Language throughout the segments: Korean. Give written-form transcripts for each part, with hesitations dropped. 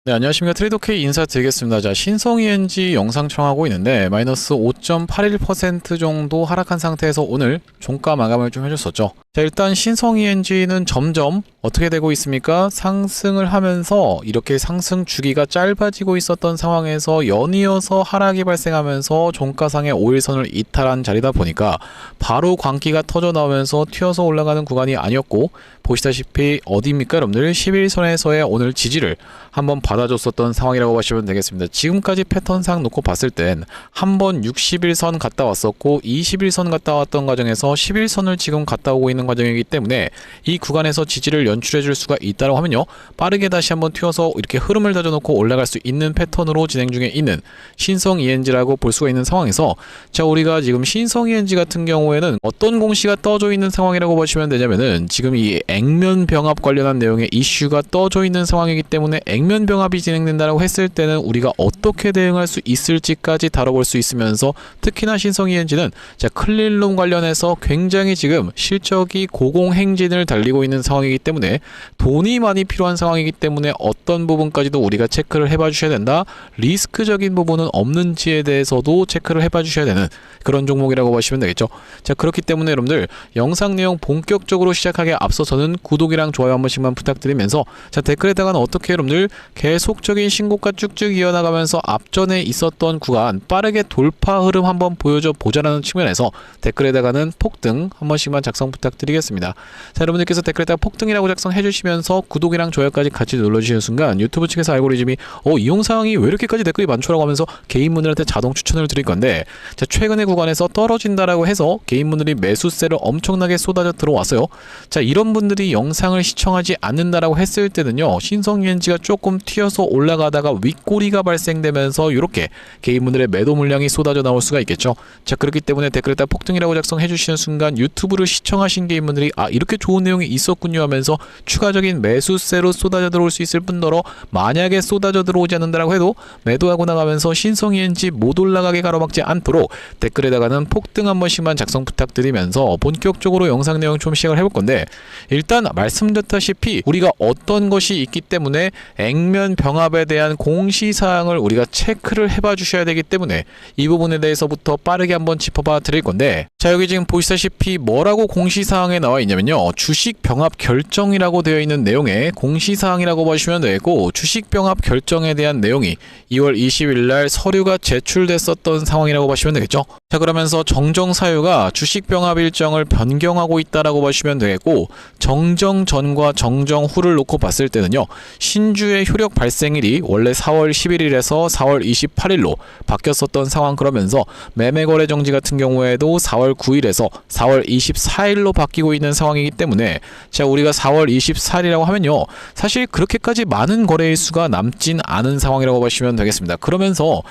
네, 안녕하십니까. 트레이더K 인사드리겠습니다. 자, 신성ENG 영상 촬영하고 있는데 마이너스 5.81% 정도 하락한 상태에서 오늘 종가 마감을 좀 해줬었죠. 자, 일단 신성ENG는 점점 어떻게 되고 있습니까? 상승을 하면서 이렇게 상승 주기가 짧아지고 있었던 상황에서 연이어서 하락이 발생하면서 종가상의 5일선을 이탈한 자리다 보니까 바로 광기가 터져 나오면서 튀어서 올라가는 구간이 아니었고, 보시다시피 어디입니까 여러분들? 11선에서의 오늘 지지를 한번 받아줬었던 상황이라고 보시면 되겠습니다. 지금까지 패턴상 놓고 봤을 땐 한번 61선 갔다 왔었고 21선 갔다 왔던 과정에서 11선을 지금 갔다 오고 있는 과정이기 때문에 이 구간에서 지지를 연출해 줄 수가 있다고 하면요, 빠르게 다시 한번 튀어서 이렇게 흐름을 다져놓고 올라갈 수 있는 패턴으로 진행 중에 있는 신성ENG라고 볼 수가 있는 상황에서, 자, 우리가 지금 신성ENG 같은 경우에는 어떤 공시가 떠져 있는 상황이라고 보시면 되냐면은 지금 이 액면 병합 관련한 내용의 이슈가 떠져 있는 상황이기 때문에 액면 병합이 진행된다고 했을 때는 우리가 어떻게 대응할 수 있을지까지 다뤄볼 수 있으면서, 특히나 신성ENG는 자, 클린룸 관련해서 굉장히 지금 실적이 고공행진을 달리고 있는 상황이기 때문에 돈이 많이 필요한 상황이기 때문에 어떤 부분까지도 우리가 체크를 해봐 주셔야 된다. 리스크적인 부분은 없는지에 대해서도 체크를 해봐 주셔야 되는 그런 종목이라고 보시면 되겠죠. 자, 그렇기 때문에 여러분들 영상 내용 본격적으로 시작하기에 앞서 저는 구독이랑 좋아요 한 번씩만 부탁드리면서, 자, 댓글에다가는 어떻게 여러분들 계속적인 신고가 쭉쭉 이어나가면서 앞전에 있었던 구간 빠르게 돌파 흐름 한번 보여줘 보자라는 측면에서 댓글에다가는 폭등 한 번씩만 작성 부탁드리겠습니다. 자, 여러분들께서 댓글에다가 폭등이라고 작성해 주시면서 구독이랑 좋아요까지 같이 눌러주시는 순간 유튜브 측에서 알고리즘이 이 영상이 왜 이렇게까지 댓글이 많죠라고 하면서 개인분들한테 자동 추천을 드릴 건데, 자, 최근의 구간에서 떨어진다라고 해서 개인분들이 매수세를 엄청나게 쏟아져 들어왔어요. 자, 이런 분들이 영상을 시청하지 않는다라고 했을 때는요, 신성ENG가 조금 튀어서 올라가다가 윗꼬리가 발생되면서 이렇게 개인분들의 매도 물량이 쏟아져 나올 수가 있겠죠. 자, 그렇기 때문에 댓글에다 폭등이라고 작성해 주시는 순간 유튜브를 시청하신 개인분들이 이렇게 좋은 내용이 있었군요 하면서 추가적인 매수세로 쏟아져 들어올 수 있을 뿐더러, 만약에 쏟아져 들어오지 않는다라고 해도 매도하고 나가면서 신성ENG 못 올라가게 가로막지 않도록 댓글에다가는 폭등 한 번씩만 작성 부탁드리면서 본격적으로 영상 내용 좀 시작을 해볼 건데, 일단 말씀드렸다시피 우리가 어떤 것이 있기 때문에 액면 병합에 대한 공시사항을 우리가 체크를 해봐 주셔야 되기 때문에 이 부분에 대해서부터 빠르게 한번 짚어봐 드릴 건데, 자, 여기 지금 보시다시피 뭐라고 공시사항에 나와 있냐면요, 주식 병합 결정이라고 되어 있는 내용에 공시사항이라고 보시면 되고, 주식 병합 결정에 대한 내용이 2월 20일 날 서류가 제출됐었던 상황이라고 보시면 되겠죠. 자, 그러면서 정정 사유가 주식 병합 일정을 변경하고 있다라고 보시면 되겠고, 정정 전과 정정 후를 놓고 봤을 때는요, 신주의 효력 발생일이 원래 4월 11일에서 4월 28일로 바뀌었었던 상황, 그러면서 매매 거래 정지 같은 경우에도 4월 9일에서 4월 24일로 바뀌고 있는 상황이기 때문에, 자, 우리가 4월 24일이라고 하면요, 사실 그렇게까지 많은 거래일 수가 남진 않은 상황이라고 보시면 되겠습니다. 그러면서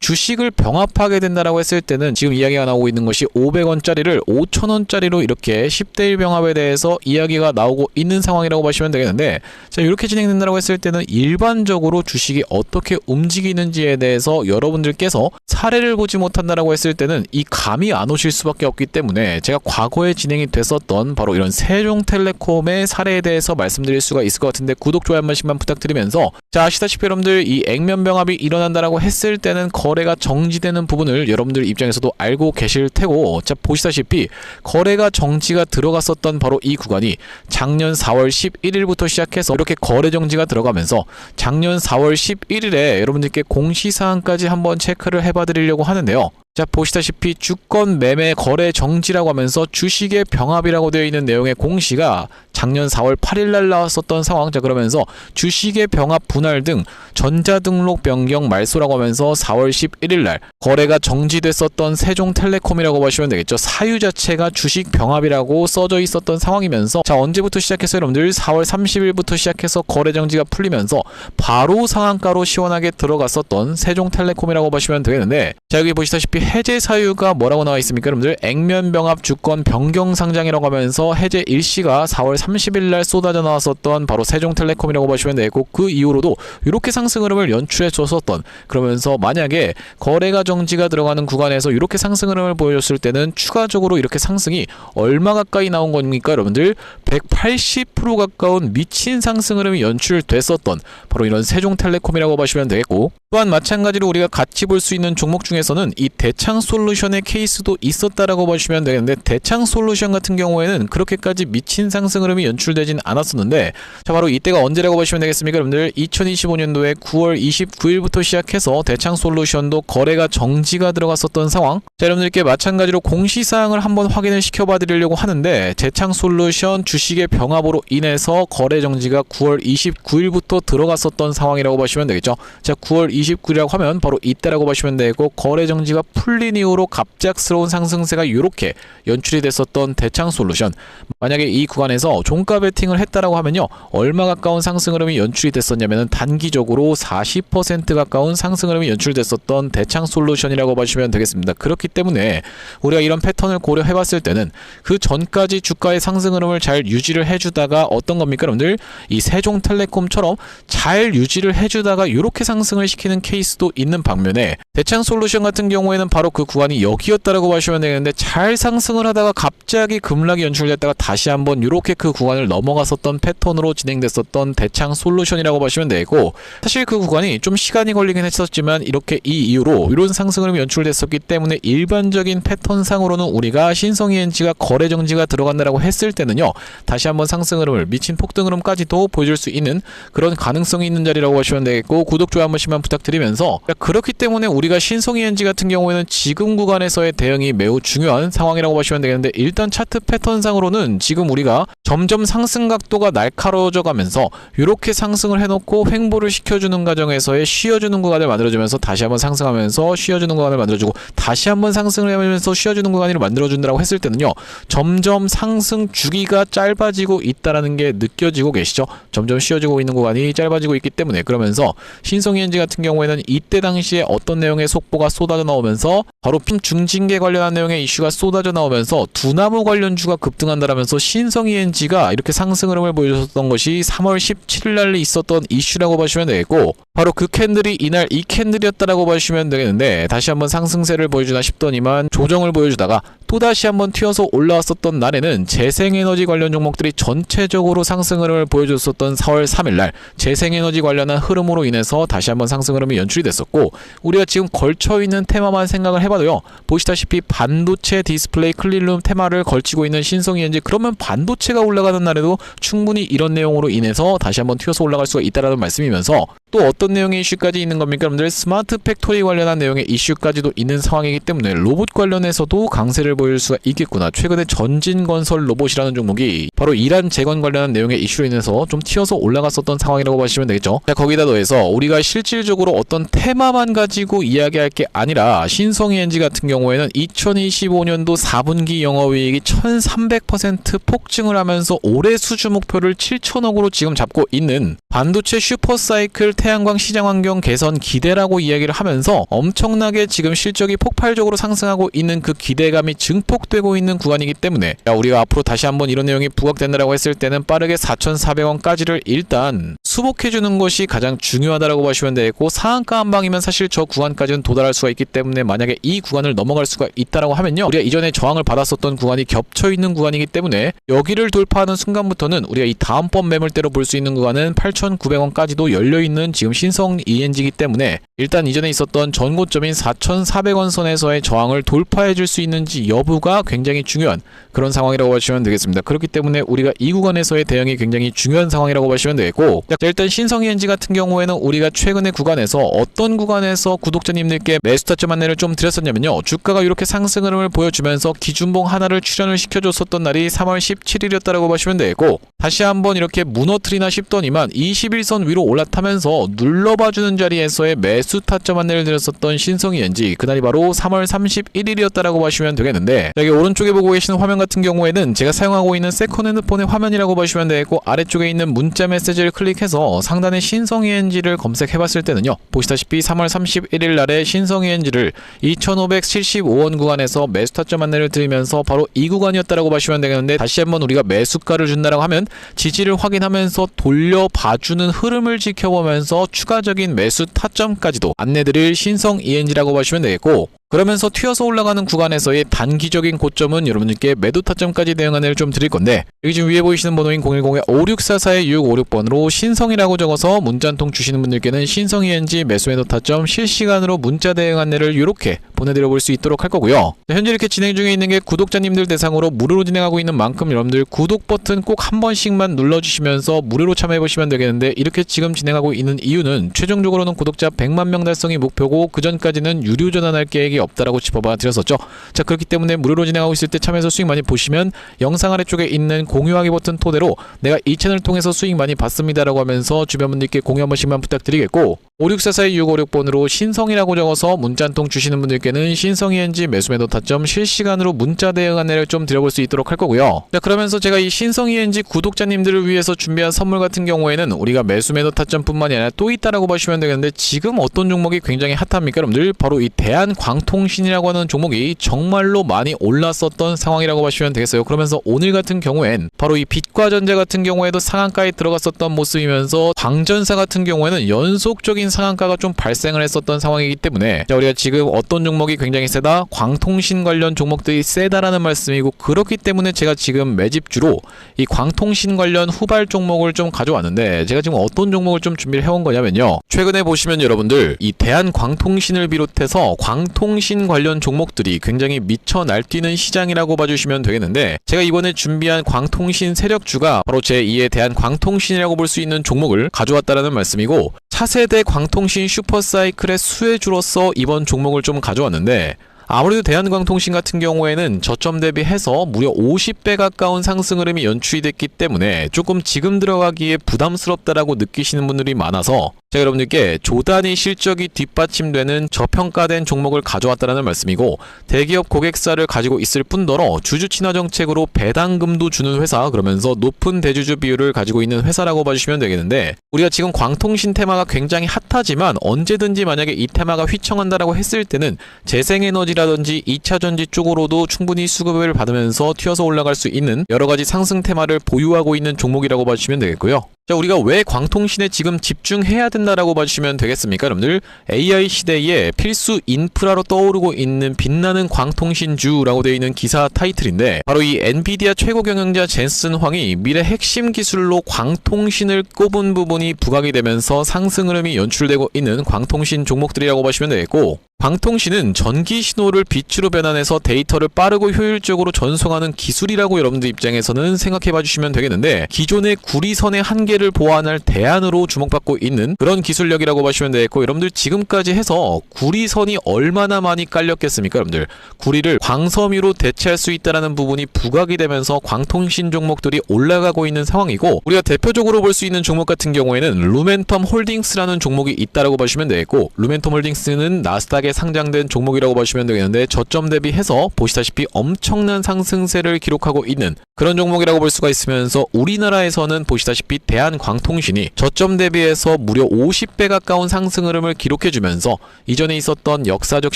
주식을 병합하게 된다라고 했을 때는 지금 이야기가 나오고 있는 것이 500원짜리를 5,000원짜리로 이렇게 10대1 병합에 대해서 이야기가 나오고 있는 상황이라고 보시면 되겠는데, 자, 이렇게 진행된다라고 했을 때는 일반적으로 주식이 어떻게 움직이는지에 대해서 여러분들께서 사례를 보지 못한다라고 했을 때는 이 감이 안 오실 수밖에 없기 때문에 제가 과거에 진행이 됐었던 바로 이런 세종텔레콤의 사례에 대해서 말씀드릴 수가 있을 것 같은데, 구독, 좋아요 한 번씩만 부탁드리면서, 자, 아시다시피 여러분들 이 액면 병합이 일어난다라고 했을 때는 거래가 정지되는 부분을 여러분들 입장에서도 알고 계실 테고, 자, 보시다시피 거래가 정지가 들어갔었던 바로 이 구간이 작년 4월 11일부터 시작해서 이렇게 거래 정지가 들어가면서 작년 4월 11일에 여러분들께 공시사항까지 한번 체크를 해봐 드리려고 하는데요. 자, 보시다시피 주권 매매 거래 정지라고 하면서 주식의 병합이라고 되어 있는 내용의 공시가 작년 4월 8일 날 나왔었던 상황. 자, 그러면서 주식의 병합 분할 등 전자등록 변경 말소라고 하면서 4월 11일 날 거래가 정지됐었던 세종텔레콤이라고 보시면 되겠죠. 사유 자체가 주식 병합이라고 써져 있었던 상황이면서, 자, 언제부터 시작해서 여러분들 4월 30일부터 시작해서 거래 정지가 풀리면서 바로 상한가로 시원하게 들어갔었던 세종텔레콤이라고 보시면 되겠는데, 자, 여기 보시다시피 해제 사유가 뭐라고 나와 있습니까? 여러분들 액면병합 주권 변경 상장이라고 하면서 해제 일시가 4월 30일 날 쏟아져 나왔었던 바로 세종텔레콤이라고 보시면 되고, 그 이후로도 이렇게 상승 흐름을 연출해 줬었던, 그러면서 만약에 거래가 정지가 들어가는 구간에서 이렇게 상승 흐름을 보여줬을 때는 추가적으로 이렇게 상승이 얼마 가까이 나온 겁니까? 여러분들 180% 가까운 미친 상승 흐름이 연출됐었던 바로 이런 세종텔레콤이라고 보시면 되겠고, 또한 마찬가지로 우리가 같이 볼 수 있는 종목 중에서는 이 대창솔루션의 케이스도 있었다라고 보시면 되겠는데, 대창솔루션 같은 경우에는 그렇게까지 미친 상승 흐름이 연출되진 않았었는데, 자 바로 이때가 언제라고 보시면 되겠습니까? 여러분들 2025년도에 9월 29일부터 시작해서 대창솔루션도 거래가 정지가 들어갔었던 상황. 자 여러분들께 마찬가지로 공시사항을 한번 확인을 시켜봐 드리려고 하는데, 대창솔루션 주식의 병합으로 인해서 거래 정지가 9월 29일부터 들어갔었던 상황이라고 보시면 되겠죠. 자 9월 29일이라고 하면 바로 이때라고 보시면 되고, 거래 정지가 풀린 이후로 갑작스러운 상승세가 이렇게 연출이 됐었던 대창솔루션, 만약에 이 구간에서 종가 베팅을 했다라고 하면요, 얼마 가까운 상승 흐름이 연출이 됐었냐면은 단기적으로 40% 가까운 상승 흐름이 연출됐었던 대창솔루션이라고 보시면 되겠습니다. 그렇기 때문에 우리가 이런 패턴을 고려해 봤을 때는 그 전까지 주가의 상승 흐름을 잘 유지를 해주다가 어떤 겁니까 여러분들, 이 세종텔레콤처럼 잘 유지를 해주다가 이렇게 상승을 시키는 케이스도 있는 반면에, 대창솔루션 같은 경우에는 바로 그 구간이 여기였다라고 보시면 되겠는데, 잘 상승을 하다가 갑자기 급락이 연출됐다가 다시 한번 이렇게 그 구간을 넘어갔었던 패턴으로 진행됐었던 대창솔루션이라고 보시면 되고, 사실 그 구간이 좀 시간이 걸리긴 했었지만 이렇게 이 이후로 이런 상승 흐름이 연출됐었기 때문에 일반적인 패턴상으로는 우리가 신성ENG가 거래 정지가 들어간다라고 했을 때는요, 다시 한번 상승 흐름을 미친 폭등 흐름까지도 보여줄 수 있는 그런 가능성이 있는 자리라고 보시면 되겠고, 구독 좋아요 한 번씩만 부탁드리면서, 그렇기 때문에 우리가 신성ENG 같은 경우에는 지금 구간에서의 대응이 매우 중요한 상황이라고 보시면 되겠는데, 일단 차트 패턴상으로는 지금 우리가 점점 상승 각도가 날카로워져 가면서 이렇게 상승을 해놓고 횡보를 시켜주는 과정에서의 쉬어주는 구간을 만들어주면서 다시 한번 상승하면서 쉬어주는 구간을 만들어주고 다시 한번 상승을 하면서 쉬어주는 구간을 만들어준다고 했을 때는요, 점점 상승 주기가 짧아지고 있다라는 게 느껴지고 계시죠? 점점 쉬어지고 있는 구간이 짧아지고 있기 때문에, 그러면서 신성ENG 같은 경우에는 이때 당시에 어떤 내용의 속보가 쏟아져 나오면서 바로 중징계 관련한 내용의 이슈가 쏟아져 나오면서 두나무 관련주가 급등한다라면서 신성ENG가 이렇게 상승 흐름을 보여줬던 것이 3월 17일 날 있었던 이슈라고 보시면 되겠고, 바로 그 캔들이 이날 이 캔들이었다라고 보시면 되겠는데, 다시 한번 상승세를 보여주나 싶더니만 조정을 보여주다가 또다시 한번 튀어서 올라왔었던 날에는 재생에너지 관련 종목들이 전체적으로 상승 흐름을 보여줬었던 4월 3일날 재생에너지 관련한 흐름으로 인해서 다시 한번 상승 흐름이 연출이 됐었고, 우리가 지금 걸쳐있는 테마만 생각을 해봐도요, 보시다시피 반도체 디스플레이 클린룸 테마를 걸치고 있는 신성ENG, 그러면 반도체가 올라가는 날에도 충분히 이런 내용으로 인해서 다시 한번 튀어서 올라갈 수가 있다라는 말씀이면서, 또 어떤 내용의 이슈까지 있는 겁니까 여러분들? 스마트 팩토리 관련한 내용의 이슈까지도 있는 상황이기 때문에 로봇 관련해서도 강세를 보일 수가 있겠구나. 최근에 전진건설 로봇이라는 종목이 바로 이란 재건 관련한 내용의 이슈로 인해서 좀 튀어서 올라갔었던 상황이라고 보시면 되겠죠. 자, 거기다 더해서 우리가 실질적으로 어떤 테마만 가지고 이야기할 게 아니라, 신성ENG 같은 경우에는 2025년도 4분기 영업이익이 1300% 폭증을 하면서 올해 수주 목표를 7천억으로 지금 잡고 있는 반도체 슈퍼사이클 태양광 시장 환경 개선 기대라고 이야기를 하면서 엄청나게 지금 실적이 폭발적으로 상승하고 있는 그 기대감이 증폭되고 있는 구간이기 때문에, 우리가 앞으로 다시 한번 이런 내용이 부각된다라고 했을 때는 빠르게 4,400원까지를 일단 수복해주는 것이 가장 중요하다라고 보시면 되고, 상한가 한방이면 사실 저 구간까지는 도달할 수가 있기 때문에, 만약에 이 구간을 넘어갈 수가 있다라고 하면요, 우리가 이전에 저항을 받았었던 구간이 겹쳐있는 구간이기 때문에 여기를 돌파하는 순간부터는 우리가 이 다음번 매물대로 볼 수 있는 구간은 8,900원까지도 열려있는 지금 신성ENG이기 때문에, 일단 이전에 있었던 전고점인 4,400원 선에서의 저항을 돌파해줄 수 있는지 여부가 굉장히 중요한 그런 상황이라고 보시면 되겠습니다. 그렇기 때문에 우리가 이 구간에서의 대응이 굉장히 중요한 상황이라고 보시면 되겠고, 일단 신성ENG 같은 경우에는 우리가 최근의 구간에서 어떤 구간에서 구독자님들께 매수 타점 안내를 좀 드렸었냐면요, 주가가 이렇게 상승 흐름을 보여주면서 기준봉 하나를 출현을 시켜줬었던 날이 3월 17일이었다라고 보시면 되겠고, 다시 한번 이렇게 무너뜨리나 싶더니만 21선 위로 올라타면서 눌러봐주는 자리에서의 매수 매수 타점 안내를 드렸었던 신성이엔지, 그날이 바로 3월 31일이었다라고 보시면 되겠는데, 여기 오른쪽에 보고 계시는 화면 같은 경우에는 제가 사용하고 있는 세컨핸드 폰의 화면이라고 보시면 되겠고, 아래쪽에 있는 문자 메시지를 클릭해서 상단에 신성이엔지를 검색해봤을 때는요, 보시다시피 3월 31일 날에 신성이엔지를 2,575원 구간에서 매수 타점 안내를 드리면서 바로 이 구간이었다라고 보시면 되겠는데, 다시 한번 우리가 매수가를 준다라고 하면 지지를 확인하면서 돌려봐주는 흐름을 지켜보면서 추가적인 매수 타점까지도 안내드릴 신성이엔지라고 보시면 되겠고, 그러면서 튀어서 올라가는 구간에서의 단기적인 고점은 여러분들께 매도 타점까지 대응 안내를 좀 드릴 건데, 여기 지금 위에 보이시는 번호인 010-5644-6656번으로 신성이라고 적어서 문자 한 통 주시는 분들께는 신성이엔지 매수 매도 타점 실시간으로 문자 대응 안내를 이렇게 보내드려 볼 수 있도록 할 거고요. 현재 이렇게 진행 중에 있는 게 구독자님들 대상으로 무료로 진행하고 있는 만큼 여러분들 구독 버튼 꼭 한 번씩만 눌러주시면서 무료로 참여해 보시면 되겠는데, 이렇게 지금 진행하고 있는 이유는 최종적으로는 구독자 100만 명 달성이 목표고, 그 전까지는 유료 전환할 계획이 없다라고 짚어봐 드렸었죠. 자, 그렇기 때문에 무료로 진행하고 있을 때 참여해서 수익 많이 보시면 영상 아래쪽에 있는 공유하기 버튼 토대로 내가 이 채널 통해서 수익 많이 받습니다라고 하면서 주변 분들께 공유 한 번씩만 부탁드리겠고, 5644-6656번으로 신성이라고 적어서 문자 한 통 주시는 분들께는 신성이엔지 매수 매도 타점 실시간으로 문자 대응 안내를 좀 드려볼 수 있도록 할 거고요. 자, 그러면서 제가 이 신성이엔지 구독자님들을 위해서 준비한 선물 같은 경우에는 우리가 매수 매도 타점뿐만이 아니라 또 있다라고 보시면 되겠는데, 지금 어떤 종목이 굉장히 핫합니까 여러분들? 바로 이 대한광통신이라고 하는 종목이 정말로 많이 올랐었던 상황이라고 보시면 되겠어요. 그러면서 오늘 같은 경우엔 바로 이 빛과전자 같은 경우에도 상한가에 들어갔었던 모습이면서, 광전사 같은 경우에는 연속적인 상한가가 좀 발생을 했었던 상황이기 때문에, 자, 우리가 지금 어떤 종목이 굉장히 세다? 광통신 관련 종목들이 세다라는 말씀이고, 그렇기 때문에 제가 지금 매집주로 이 광통신 관련 후발 종목을 좀 가져왔는데, 제가 지금 어떤 종목을 좀 준비를 해온 거냐면요, 최근에 보시면 여러분들 이 대한광통신을 비롯해서 광통신 관련 종목들이 굉장히 미쳐 날뛰는 시장이라고 봐주시면 되겠는데, 제가 이번에 준비한 광통신 세력주가 바로 제2의 대한광통신이라고 볼 수 있는 종목을 가져왔다라는 말씀이고, 차세대 광통신 슈퍼사이클의 수혜주로서 이번 종목을 좀 가져왔는데, 아무래도 대한광통신 같은 경우에는 저점 대비해서 무려 50배 가까운 상승 흐름이 연출이 됐기 때문에 조금 지금 들어가기에 부담스럽다라고 느끼시는 분들이 많아서 제가 여러분들께 조단위 실적이 뒷받침되는 저평가된 종목을 가져왔다는 말씀이고, 대기업 고객사를 가지고 있을 뿐더러 주주 친화 정책으로 배당금도 주는 회사, 그러면서 높은 대주주 비율을 가지고 있는 회사라고 봐주시면 되겠는데, 우리가 지금 광통신 테마가 굉장히 핫하지만 언제든지 만약에 이 테마가 휘청한다라고 했을 때는 재생에너지라든지 2차전지 쪽으로도 충분히 수급을 받으면서 튀어서 올라갈 수 있는 여러가지 상승 테마를 보유하고 있는 종목이라고 봐주시면 되겠고요. 자, 우리가 왜 광통신에 지금 집중해야 된다라고 봐주시면 되겠습니까 여러분들? AI 시대에 필수 인프라로 떠오르고 있는 빛나는 광통신주라고 되어 있는 기사 타이틀인데, 바로 이 엔비디아 최고 경영자 젠슨 황이 미래 핵심 기술로 광통신을 꼽은 부분이 부각이 되면서 상승 흐름이 연출되고 있는 광통신 종목들이라고 보시면 되겠고, 광통신은 전기 신호를 빛으로 변환해서 데이터를 빠르고 효율적으로 전송하는 기술이라고 여러분들 입장에서는 생각해 봐주시면 되겠는데, 기존의 구리선의 한계를 보완할 대안으로 주목받고 있는 그런 기술력이라고 보시면 되겠고, 여러분들 지금까지 해서 구리선이 얼마나 많이 깔렸겠습니까 여러분들? 구리를 광섬유로 대체할 수 있다는 부분이 부각이 되면서 광통신 종목들이 올라가고 있는 상황이고, 우리가 대표적으로 볼 수 있는 종목 같은 경우에는 루멘텀 홀딩스라는 종목이 있다라고 보시면 되겠고, 루멘텀 홀딩스는 나스닥에 상장된 종목이라고 보시면 되겠는데, 저점 대비해서 보시다시피 엄청난 상승세를 기록하고 있는 그런 종목이라고 볼 수가 있으면서, 우리나라에서는 보시다시피 대한광통신이 저점 대비해서 무려 50배 가까운 상승 흐름을 기록해주면서 이전에 있었던 역사적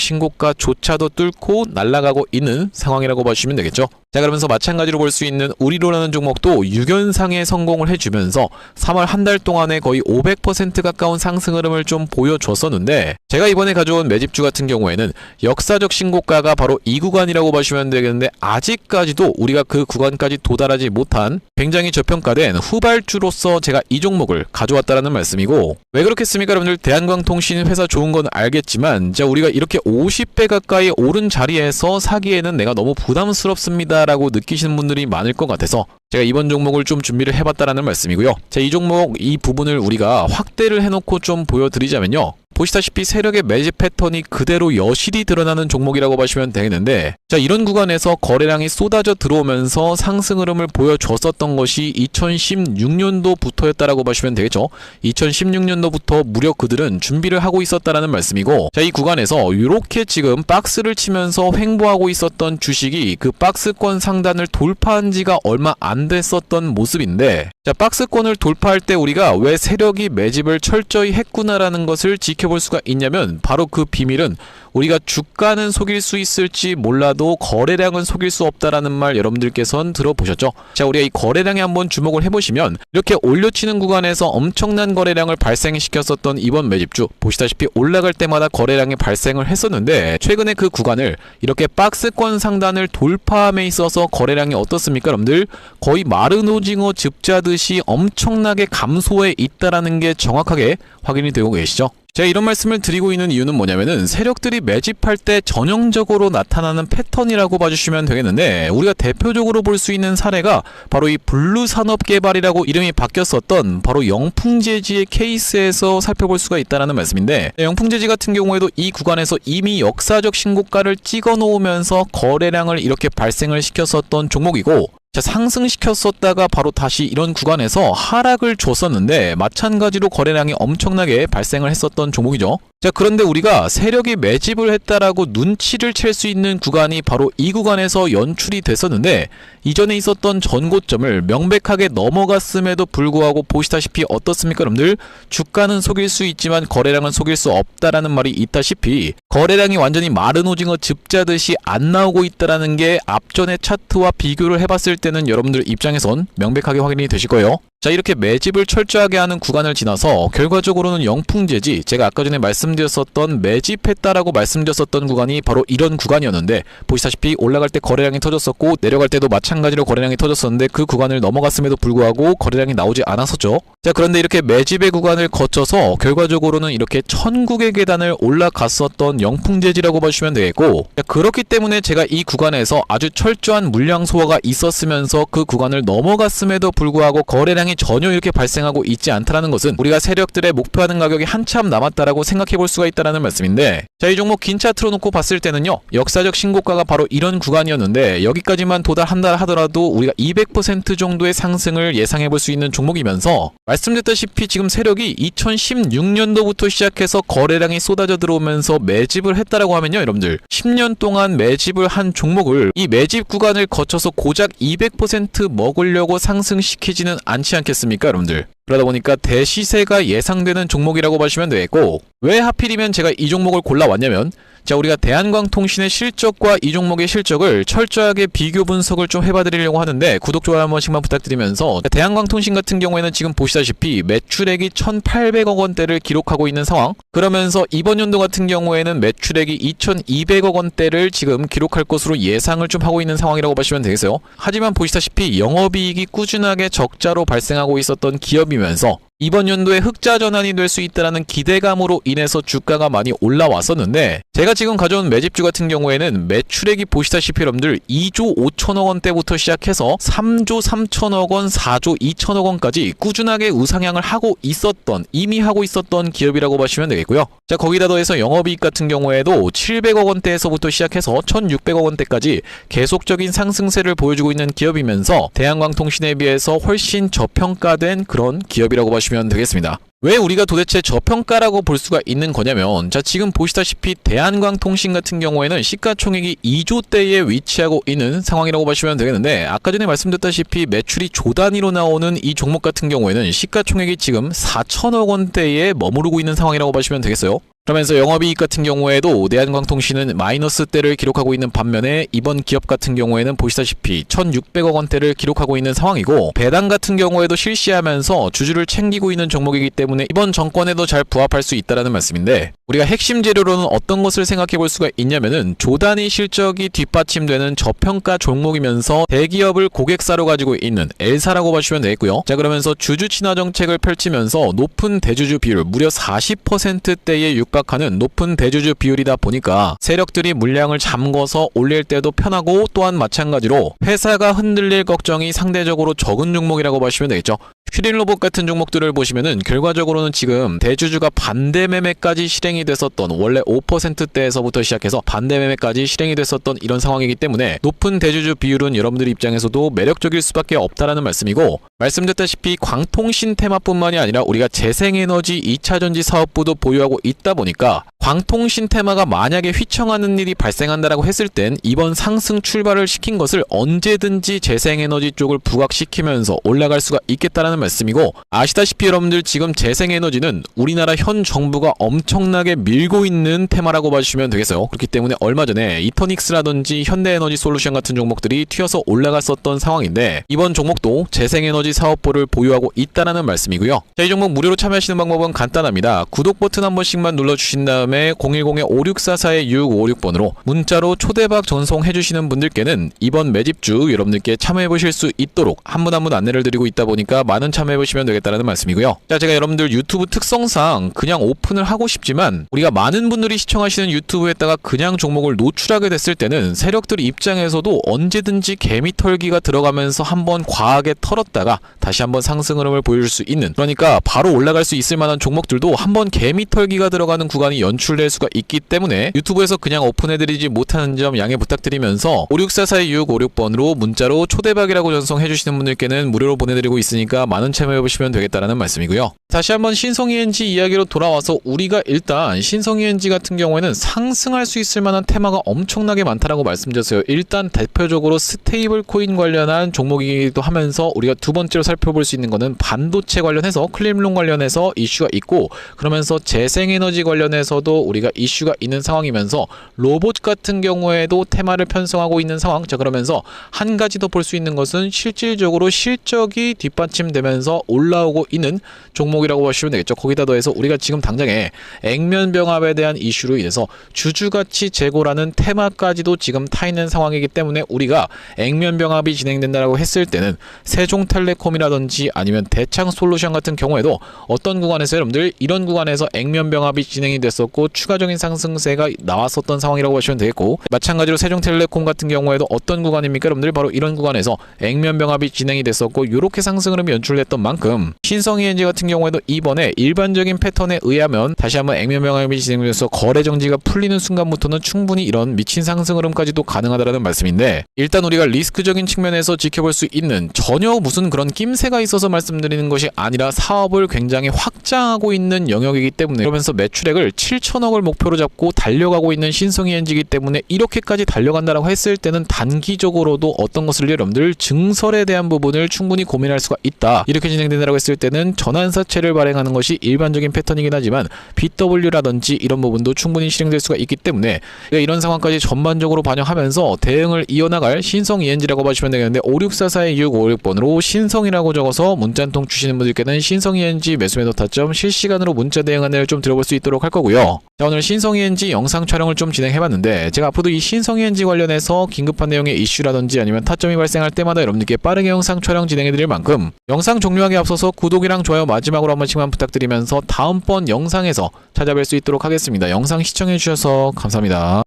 신고가조차도 뚫고 날아가고 있는 상황이라고 보시면 되겠죠. 자, 그러면서 마찬가지로 볼 수 있는 우리로라는 종목도 6연상에 성공을 해주면서 3월 한 달 동안에 거의 500% 가까운 상승 흐름을 좀 보여줬었는데, 제가 이번에 가져온 매집주 같은 경우에는 역사적 신고가가 바로 이 구간이라고 보시면 되겠는데, 아직까지도 우리가 그 구간까지 도달하지 못한 굉장히 저평가된 후발주로서 제가 이 종목을 가져왔다라는 말씀이고, 왜 그렇겠습니까 여러분들? 대한광통신 회사 좋은 건 알겠지만, 자, 우리가 이렇게 50배 가까이 오른 자리에서 사기에는 내가 너무 부담스럽습니다 라고 느끼시는 분들이 많을 것 같아서 제가 이번 종목을 좀 준비를 해봤다라는 말씀이고요. 자, 이 종목 이 부분을 우리가 확대를 해놓고 좀 보여드리자면요, 보시다시피 세력의 매집 패턴이 그대로 여실히 드러나는 종목이라고 보시면 되겠는데, 자, 이런 구간에서 거래량이 쏟아져 들어오면서 상승 흐름을 보여줬었던 것이 2016년도부터였다라고 보시면 되겠죠. 2016년도부터 무려 그들은 준비를 하고 있었다라는 말씀이고, 자, 이 구간에서 이렇게 지금 박스를 치면서 횡보하고 있었던 주식이 그 박스권 상단을 돌파한 지가 얼마 안 됐었던 모습인데, 자, 박스권을 돌파할 때 우리가 왜 세력이 매집을 철저히 했구나라는 것을 지켜볼 수가 있냐면, 바로 그 비밀은 우리가 주가는 속일 수 있을지 몰라도 거래량은 속일 수 없다라는 말 여러분들께서는 들어보셨죠? 자, 우리가 이 거래량에 한번 주목을 해보시면 이렇게 올려치는 구간에서 엄청난 거래량을 발생시켰었던 이번 매집주, 보시다시피 올라갈 때마다 거래량이 발생을 했었는데, 최근에 그 구간을 이렇게 박스권 상단을 돌파함에 있어서 거래량이 어떻습니까 여러분들? 거의 마른 오징어 즙자듯이 엄청나게 감소해 있다라는 게 정확하게 확인이 되고 계시죠? 제가 이런 말씀을 드리고 있는 이유는 뭐냐면은 세력들이 매집할 때 전형적으로 나타나는 패턴이라고 봐주시면 되겠는데, 우리가 대표적으로 볼 수 있는 사례가 바로 이 블루산업개발이라고 이름이 바뀌었었던 바로 영풍재지의 케이스에서 살펴볼 수가 있다는 말씀인데, 영풍재지 같은 경우에도 이 구간에서 이미 역사적 신고가를 찍어 놓으면서 거래량을 이렇게 발생을 시켰었던 종목이고, 자, 상승시켰었다가 바로 다시 이런 구간에서 하락을 줬었는데 마찬가지로 거래량이 엄청나게 발생을 했었던 종목이죠. 자, 그런데 우리가 세력이 매집을 했다라고 눈치를 챌 수 있는 구간이 바로 이 구간에서 연출이 됐었는데, 이전에 있었던 전고점을 명백하게 넘어갔음에도 불구하고 보시다시피 어떻습니까 여러분들? 주가는 속일 수 있지만 거래량은 속일 수 없다라는 말이 있다시피 거래량이 완전히 마른 오징어 즙자듯이 안 나오고 있다라는 게 앞전의 차트와 비교를 해봤을 때는 여러분들 입장에선 명백하게 확인이 되실 거예요. 자, 이렇게 매집을 철저하게 하는 구간을 지나서 결과적으로는 영풍재지, 제가 아까 전에 말씀드렸었던 매집했다라고 말씀드렸었던 구간이 바로 이런 구간이었는데, 보시다시피 올라갈 때 거래량이 터졌었고 내려갈 때도 마찬가지로 거래량이 터졌었는데 그 구간을 넘어갔음에도 불구하고 거래량이 나오지 않았었죠. 자, 그런데 이렇게 매집의 구간을 거쳐서 결과적으로는 이렇게 천국의 계단을 올라갔었던 영풍재지라고 봐주시면 되겠고, 자, 그렇기 때문에 제가 이 구간에서 아주 철저한 물량 소화가 있었으면서 그 구간을 넘어갔음에도 불구하고 거래량이 전혀 이렇게 발생하고 있지 않다라는 것은 우리가 세력들의 목표하는 가격이 한참 남았다라고 생각해 볼 수가 있다라는 말씀인데, 자, 이 종목 긴 차트로 놓고 봤을 때는요, 역사적 신고가가 바로 이런 구간이었는데 여기까지만 도달한다 하더라도 우리가 200% 정도의 상승을 예상해 볼 수 있는 종목이면서, 말씀드렸다시피 지금 세력이 2016년도부터 시작해서 거래량이 쏟아져 들어오면서 매집을 했다라고 하면요 여러분들, 10년 동안 매집을 한 종목을 이 매집 구간을 거쳐서 고작 200% 먹으려고 상승시키지는 않지 않겠습니까 여러분들? 그러다 보니까 대시세가 예상되는 종목이라고 보시면 되겠고, 왜 하필이면 제가 이 종목을 골라왔냐면, 자, 우리가 대한광통신의 실적과 이 종목의 실적을 철저하게 비교 분석을 좀 해봐드리려고 하는데 구독, 좋아요 한 번씩만 부탁드리면서, 대한광통신 같은 경우에는 지금 보시다시피 매출액이 1,800억 원대를 기록하고 있는 상황, 그러면서 이번 연도 같은 경우에는 매출액이 2,200억 원대를 지금 기록할 것으로 예상을 좀 하고 있는 상황이라고 보시면 되겠어요. 하지만 보시다시피 영업이익이 꾸준하게 적자로 발생하고 있었던 기업이면서 이번 연도에 흑자 전환이 될 수 있다는 기대감으로 인해서 주가가 많이 올라왔었는데, 제가 지금 가져온 매집주 같은 경우에는 매출액이 보시다시피 여러분들 2조 5천억 원대부터 시작해서 3조 3천억 원, 4조 2천억 원까지 꾸준하게 우상향을 하고 있었던, 이미 하고 있었던 기업이라고 보시면 되겠고요. 자, 거기다 더해서 영업이익 같은 경우에도 700억 원대에서부터 시작해서 1,600억 원대까지 계속적인 상승세를 보여주고 있는 기업이면서 대한광통신에 비해서 훨씬 저평가된 그런 기업이라고 보시면 되겠습니다. 왜 우리가 도대체 저평가라고 볼 수가 있는 거냐면, 자, 지금 보시다시피 대한광통신 같은 경우에는 시가총액이 2조대에 위치하고 있는 상황이라고 보시면 되겠는데, 아까 전에 말씀드렸다시피 매출이 조 단위로 나오는 이 종목 같은 경우에는 시가총액이 지금 4천억 원대에 머무르고 있는 상황이라고 보시면 되겠어요. 그러면서 영업이익 같은 경우에도 대한광통신은 마이너스대를 기록하고 있는 반면에 이번 기업 같은 경우에는 보시다시피 1,600억 원대를 기록하고 있는 상황이고, 배당 같은 경우에도 실시하면서 주주를 챙기고 있는 종목이기 때문에 이번 정권에도 잘 부합할 수 있다는 말씀인데, 우리가 핵심 재료로는 어떤 것을 생각해 볼 수가 있냐면은 조단위 실적이 뒷받침되는 저평가 종목이면서 대기업을 고객사로 가지고 있는 L사라고 보시면 되겠고요. 자, 그러면서 주주 친화 정책을 펼치면서 높은 대주주 비율 무려 40%대에 육박하는 높은 대주주 비율이다 보니까 세력들이 물량을 잠궈서 올릴 때도 편하고, 또한 마찬가지로 회사가 흔들릴 걱정이 상대적으로 적은 종목이라고 보시면 되겠죠. 슈릴로봇 같은 종목들을 보시면은 결과적으로는 지금 대주주가 반대 매매까지 실행이 됐었던, 원래 5%대에서부터 시작해서 반대 매매까지 실행이 됐었던 이런 상황이기 때문에 높은 대주주 비율은 여러분들 입장에서도 매력적일 수밖에 없다라는 말씀이고, 말씀드렸다시피 광통신 테마뿐만이 아니라 우리가 재생에너지 2차전지 사업부도 보유하고 있다 보니까 광통신 테마가 만약에 휘청하는 일이 발생한다라고 했을 땐 이번 상승 출발을 시킨 것을 언제든지 재생에너지 쪽을 부각시키면서 올라갈 수가 있겠다라는 말씀이고, 아시다시피 여러분들 지금 재생에너지는 우리나라 현 정부가 엄청나게 밀고 있는 테마라고 봐주시면 되겠어요. 그렇기 때문에 얼마 전에 이터닉스라든지 현대에너지 솔루션 같은 종목들이 튀어서 올라갔었던 상황인데, 이번 종목도 재생에너지 사업부를 보유하고 있다라는 말씀이고요. 자, 이 종목 무료로 참여하시는 방법은 간단합니다. 구독 버튼 한 번씩만 눌러주신 다음에 010-5644-6556번으로 문자로 초대박 전송해주시는 분들께는 이번 매집주 여러분들께 참여해보실 수 있도록 한 분 한 분 안내를 드리고 있다 보니까 많은 참여해보시면 되겠다는 말씀이고요. 자, 제가 여러분들 유튜브 특성상 그냥 오픈을 하고 싶지만 우리가 많은 분들이 시청하시는 유튜브에다가 그냥 종목을 노출하게 됐을 때는 세력들 입장에서도 언제든지 개미털기가 들어가면서 한번 과하게 털었다가 다시 한번 상승 흐름을 보여줄 수 있는, 그러니까 바로 올라갈 수 있을 만한 종목들도 한번 개미털기가 들어가는 구간이 연출될 수가 있기 때문에 유튜브에서 그냥 오픈해드리지 못하는 점 양해 부탁드리면서 5644-2656번으로 문자로 초대박이라고 전송해주시는 분들께는 무료로 보내드리고 있으니까 많은 참여해보시면 되겠다라는 말씀이고요. 다시 한번 신성ENG 이야기로 돌아와서 우리가 일단 신성ENG 같은 경우에는 상승할 수 있을 만한 테마가 엄청나게 많다라고 말씀드렸어요. 일단 대표적으로 스테이블 코인 관련한 종목이기도 하면서 우리가 두 번째로 살펴볼 수 있는 거는 반도체 관련해서 클립론 관련해서 이슈가 있고, 그러면서 재생에너지 관련해서도 우리가 이슈가 있는 상황이면서 로봇 같은 경우에도 테마를 편성하고 있는 상황. 자, 그러면서 한 가지 더 볼 수 있는 것은 실질적으로 실적이 뒷받침되면서 올라오고 있는 종목이라고 보시면 되겠죠. 거기다 더해서 우리가 지금 당장에 액면병합에 대한 이슈로 인해서 주주가치 재고라는 테마까지도 지금 타 있는 상황이기 때문에 우리가 액면병합이 진행된다라고 했을 때는 세종텔레콤이라든지 아니면 대창솔루션 같은 경우에도 어떤 구간에서 여러분들 이런 구간에서 액면병합이 진행이 됐었고 추가적인 상승세가 나왔었던 상황이라고 보시면 되겠고, 마찬가지로 세종텔레콤 같은 경우에도 어떤 구간입니까? 여러분들 바로 이런 구간에서 액면병합이 진행이 됐었고 이렇게 상승 흐름이 연출됐던 만큼 신성ENG 같은 경우에도 이번에 일반적인 패턴에 의하면 다시 한번 액면병합이 진행돼서 거래 정지가 풀리는 순간부터는 충분히 이런 미친 상승 흐름까지도 가능하다라는 말씀인데, 일단 우리가 리스크적인 측면에서 지켜볼 수 있는, 전혀 무슨 그런 낌새가 있어서 말씀드리는 것이 아니라 사업을 굉장히 확장하고 있는 영역이기 때문에, 그러면서 매출액을 7천억을 목표로 잡고 달려가고 있는 신성ENG이기 때문에 이렇게까지 달려간다라고 했을 때는 단기적으로도 어떤 것을 여러분들 증설에 대한 부분을 충분히 고민할 수가 있다. 이렇게 진행된다라고 했을 때는 전환사채를 발행하는 것이 일반적인 패턴이긴 하지만 BW라든지 이런 부분도 충분히 실행될 수가 있기 때문에 이런 상황까지 전반적으로 반영하면서 대응을 이어나갈 신성ENG라고 보시면 되겠는데, 5644-2656번으로 신성이라고 적어서 문자 한 통 주시는 분들께는 신성ENG 매수매도 타점 실시간으로 문자 대응 안내를 좀 들어볼 수 있도록 할 거고요. 자, 오늘 신성ENG 영상 촬영을 좀 진행해봤는데, 제가 앞으로도 이 신성ENG 관련해서 긴급한 내용의 이슈라든지 아니면 타점이 발생할 때마다 여러분들께 빠르게 영상 촬영 진행해드릴 만큼 영상 종료하기 앞서서 구독이랑 좋아요 마지막으로 한 번씩만 부탁드리면서 다음번 영상에서 찾아뵐 수 있도록 하겠습니다. 영상 시청해주셔서 감사합니다.